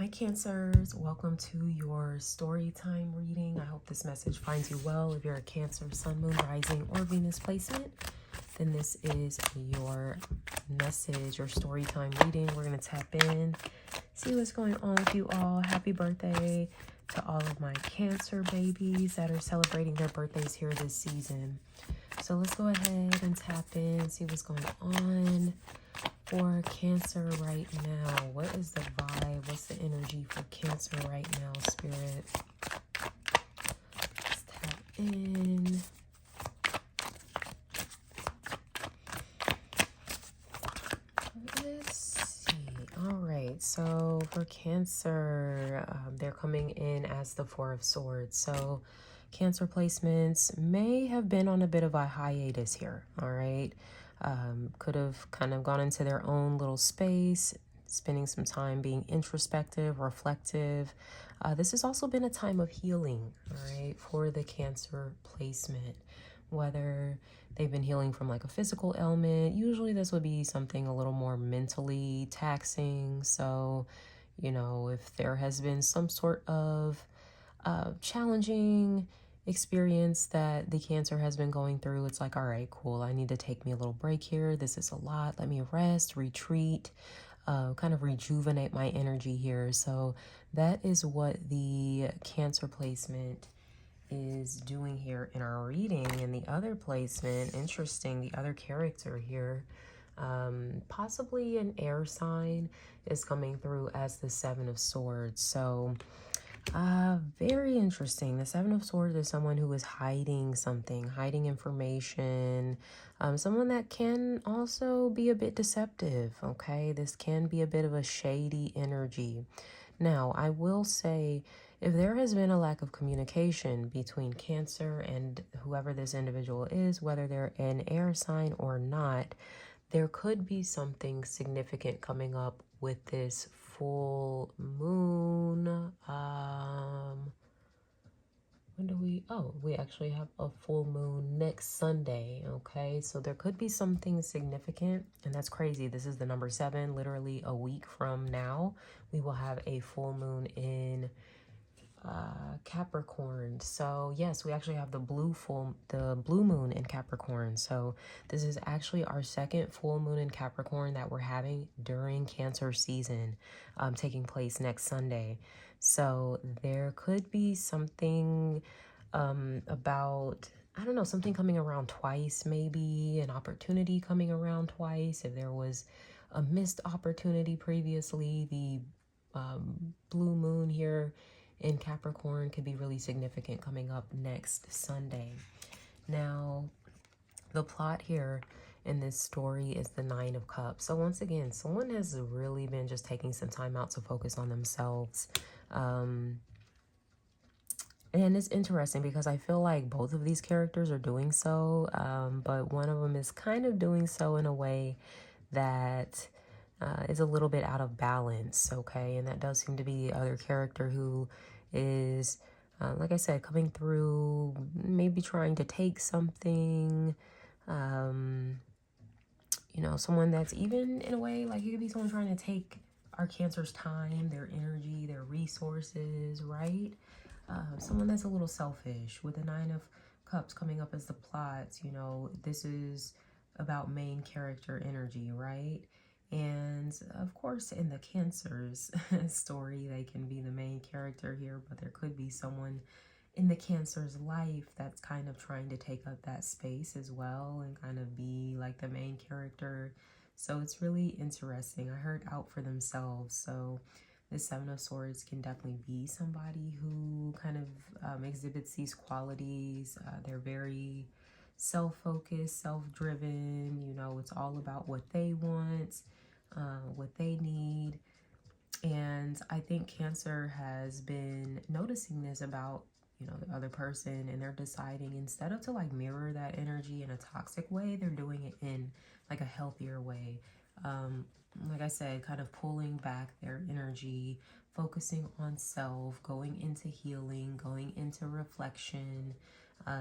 Hi Cancers, welcome to your story time reading. I hope this message finds you well. If you're a Cancer, Sun, Moon, Rising, or Venus placement, then this is your message or story time reading. We're going to tap in, see what's going on with you all. Happy birthday to all of my Cancer babies that are celebrating their birthdays here this season. So let's go ahead and tap in, see what's going on for Cancer right now. What is the vibe? What's the energy for Cancer right now, Spirit? Let's tap in. Let's see. All right. So for Cancer, they're coming in as the Four of Swords. So Cancer placements may have been on a bit of a hiatus here. All right. Could have kind of gone into their own little space, spending some time being introspective, reflective. This has also been a time of healing, all right, for the Cancer placement, whether they've been healing from like a physical ailment. Usually this would be something a little more mentally taxing. So, you know, if there has been some sort of challenging experience that the Cancer has been going through, it's like, all right, cool, I need to take me a little break here. This is a lot. Let me rest, retreat, kind of rejuvenate my energy here. So that is what the Cancer placement is doing here in our reading. And the other placement, interesting, the other character here, possibly an air sign, is coming through as the Seven of Swords. So very interesting. The Seven of Swords is someone who is hiding something, hiding information, someone that can also be a bit deceptive, okay? This can be a bit of a shady energy. Now, I will say, if there has been a lack of communication between Cancer and whoever this individual is, whether they're an air sign or not, there could be something significant coming up with this full moon. When do we actually have a full moon next Sunday. Okay, so there could be something significant, and that's crazy. This is the number 7. Literally a week from now, we will have a full moon in Capricorn. So yes, we actually have the blue moon in Capricorn. So this is actually our second full moon in Capricorn that we're having during Cancer season, taking place next Sunday. So there could be something about, I don't know, something coming around twice, maybe an opportunity coming around twice. If there was a missed opportunity previously, the blue moon here in Capricorn could be really significant coming up next Sunday. Now, the plot here in this story is the Nine of Cups. So once again, someone has really been just taking some time out to focus on themselves. And it's interesting because I feel like both of these characters are doing so, but one of them is kind of doing so in a way that is a little bit out of balance, okay? And that does seem to be the other character who is, like I said, coming through, maybe trying to take something, you know, someone that's even in a way, like it could be someone trying to take our Cancer's time, their energy, their resources, right? Someone that's a little selfish. With the Nine of Cups coming up as the plots, you know, this is about main character energy, right? And of course, in the Cancer's story, they can be the main character here, but there could be someone in the Cancer's life that's kind of trying to take up that space as well and kind of be like the main character. So it's really interesting. I heard out for themselves. So the Seven of Swords can definitely be somebody who kind of exhibits these qualities. They're very self-focused, self-driven. You know, it's all about what they want, what they need. And I think Cancer has been noticing this about, you know, the other person, and they're deciding, instead of to like mirror that energy in a toxic way, they're doing it in like a healthier way. Like I said, kind of pulling back their energy, focusing on self, going into healing, going into reflection.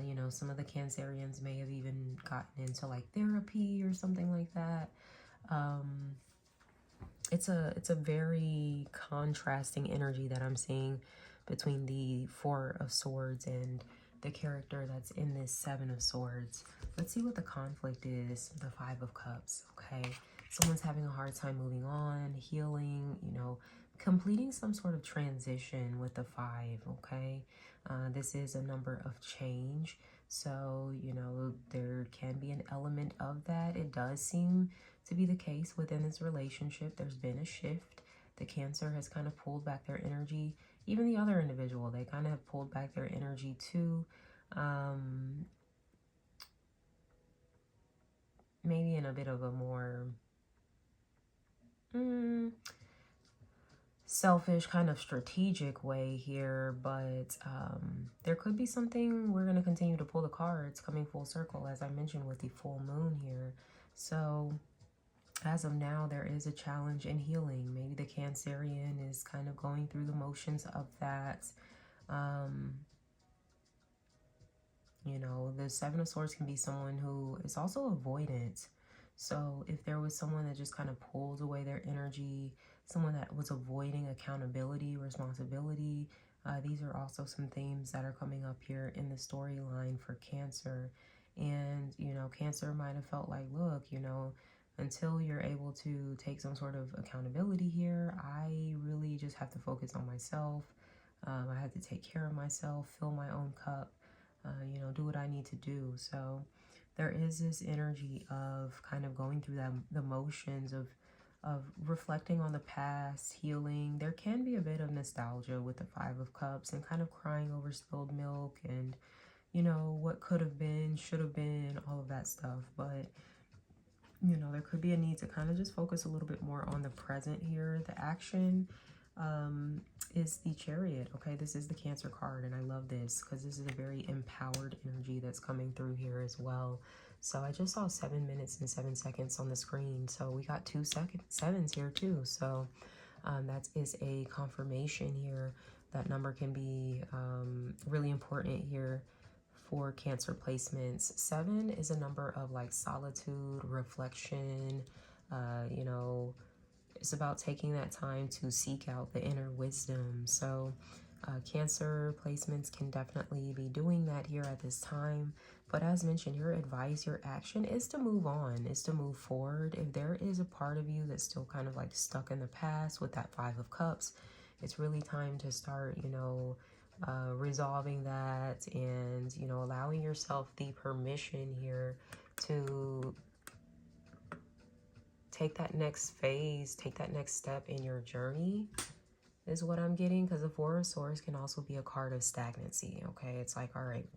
You know, some of the Cancerians may have even gotten into like therapy or something like that. it's a very contrasting energy that I'm seeing between the Four of Swords and the character that's in this Seven of Swords. Let's see what the conflict is. The Five of Cups. Okay, someone's having a hard time moving on, healing, completing some sort of transition with the five. Okay, this is a number of change, so there can be an element of that. It does seem to be the case within this relationship. There's been a shift. The Cancer has kind of pulled back their energy. Even the other individual, they kind of have pulled back their energy too. Maybe in a bit of a more selfish kind of strategic way here, but there could be something. We're going to continue to pull the cards coming full circle, as I mentioned, with the full moon here. So as of now, there is a challenge in healing. Maybe the Cancerian is kind of going through the motions of that. The Seven of Swords can be someone who is also avoidant. So if there was someone that just kind of pulled away their energy, someone that was avoiding accountability, responsibility, these are also some themes that are coming up here in the storyline for Cancer. And, Cancer might have felt like, look, until you're able to take some sort of accountability here, I really just have to focus on myself. I have to take care of myself, fill my own cup, do what I need to do. So there is this energy of kind of going through the motions of reflecting on the past, healing. There can be a bit of nostalgia with the Five of Cups and kind of crying over spilled milk and, what could have been, should have been, all of that stuff. But there could be a need to kind of just focus a little bit more on the present here. The action is the Chariot. Okay, this is the Cancer card, and I love this because this is a very empowered energy that's coming through here as well. So I just saw 7 minutes and 7 seconds on the screen, so we got 2 sevens here too. So that is a confirmation here. That number can be really important here for Cancer placements. 7 is a number of like solitude, reflection. It's about taking that time to seek out the inner wisdom. So Cancer placements can definitely be doing that here at this time. But as mentioned, your advice, your action is to move on, is to move forward. If there is a part of you that's still kind of like stuck in the past with that Five of Cups, it's really time to start, resolving that and, allowing yourself the permission here to take that next phase, take that next step in your journey is what I'm getting, because the Four of Swords can also be a card of stagnancy. Okay, it's like, all right,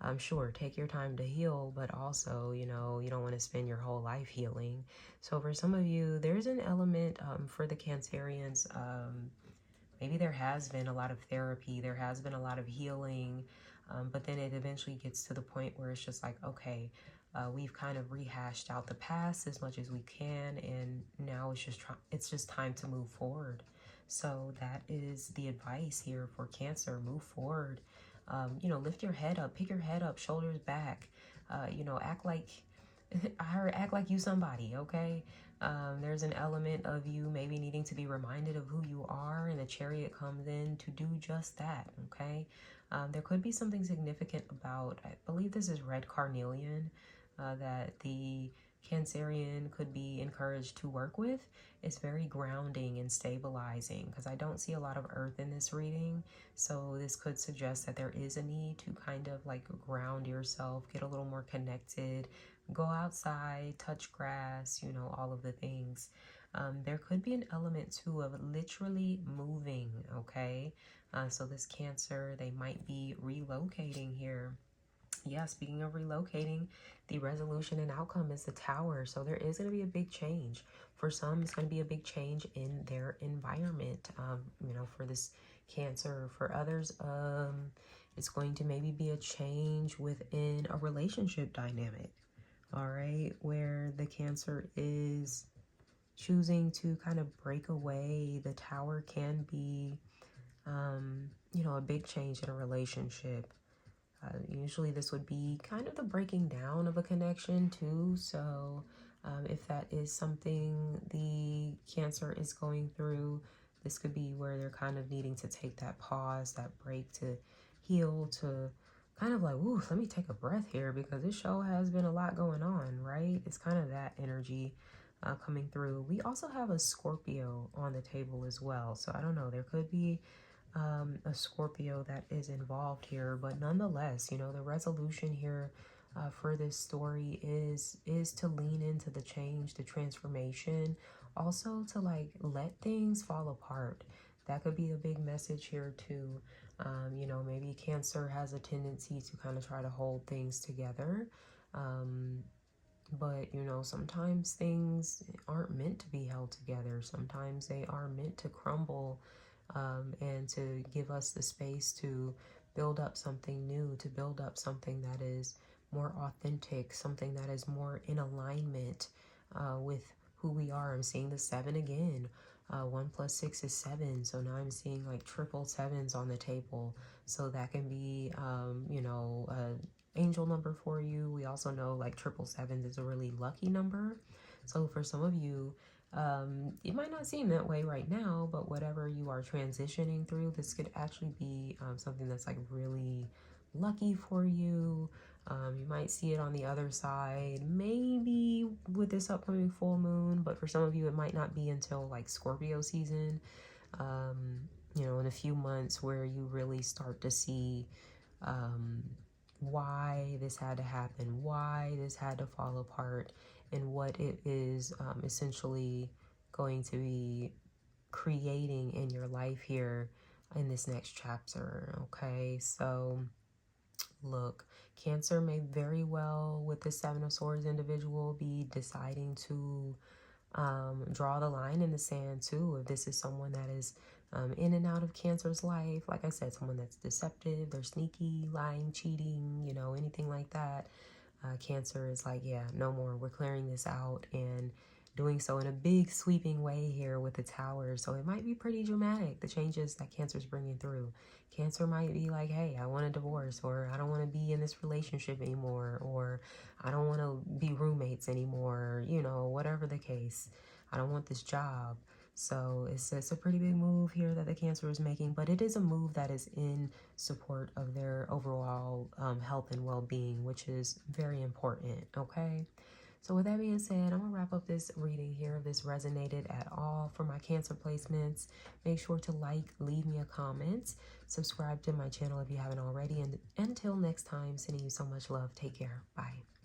I'm sure, take your time to heal, but also, you don't want to spend your whole life healing. So for some of you, there's an element for the Cancerians. Maybe there has been a lot of therapy, there has been a lot of healing, but then it eventually gets to the point where it's just like, okay, we've kind of rehashed out the past as much as we can, and now it's just time to move forward. So that is the advice here for Cancer. Move forward. Lift your head up, pick your head up, shoulders back. Act like act like you somebody. Okay. There's an element of you maybe needing to be reminded of who you are, and the Chariot comes in to do just that. Okay. There could be something significant about, I believe this is red carnelian, that the Cancerian could be encouraged to work with. It's very grounding and stabilizing, because I don't see a lot of earth in this reading. So this could suggest that there is a need to kind of like ground yourself, get a little more connected, go outside, touch grass, all of the things. There could be an element too of literally moving. Okay. So this Cancer, they might be relocating here. Yeah, speaking of relocating, the resolution and outcome is the Tower. So there is going to be a big change. For some, it's going to be a big change in their environment, for this Cancer. For others, it's going to maybe be a change within a relationship dynamic, all right, where the Cancer is choosing to kind of break away. The Tower can be, a big change in a relationship. Usually this would be kind of the breaking down of a connection too. So If that is something the Cancer is going through, this could be where they're kind of needing to take that pause, that break to heal, to kind of like, ooh, let me take a breath here because this show has been a lot going on, right? It's kind of that energy coming through. We also have a Scorpio on the table as well. So I don't know, there could be a Scorpio that is involved here, but nonetheless, you know, the resolution here for this story is to lean into the change, the transformation, also to like let things fall apart. That could be a big message here too. You know, maybe Cancer has a tendency to kind of try to hold things together. Um, but, you know, sometimes things aren't meant to be held together. Sometimes they are meant to crumble, and to give us the space to build up something new, to build up something that is more authentic, something that is more in alignment with who we are. I'm seeing the 7 again. 1 plus 6 is 7. So now I'm seeing like triple sevens on the table. So that can be, you know, angel number for you. We also know like triple sevens is a really lucky number. So for some of you, it might not seem that way right now, but whatever you are transitioning through, this could actually be something that's like really lucky for you. You might see it on the other side, maybe with this upcoming full moon, but for some of you, it might not be until like Scorpio season, you know, in a few months where you really start to see um, why this had to happen, why this had to fall apart, and what it is essentially going to be creating in your life here in this next chapter. Okay, so look, Cancer may very well, with the Seven of Swords individual, be deciding to draw the line in the sand too. If this is someone that is in and out of Cancer's life, like I said, someone that's deceptive, they're sneaky, lying, cheating, you know, anything like that. Cancer is like, yeah, no more. We're clearing this out, and doing so in a big sweeping way here with the Tower. So it might be pretty dramatic, the changes that Cancer's bringing through. Cancer might be like, hey, I want a divorce, or I don't want to be in this relationship anymore, or I don't want to be roommates anymore, you know, whatever the case. I don't want this job. So it's a pretty big move here that the Cancer is making, but it is a move that is in support of their overall health and well-being, which is very important, okay? So with that being said, I'm going to wrap up this reading here. If this resonated at all for my Cancer placements, make sure to like, leave me a comment, subscribe to my channel if you haven't already, and until next time, sending you so much love. Take care. Bye.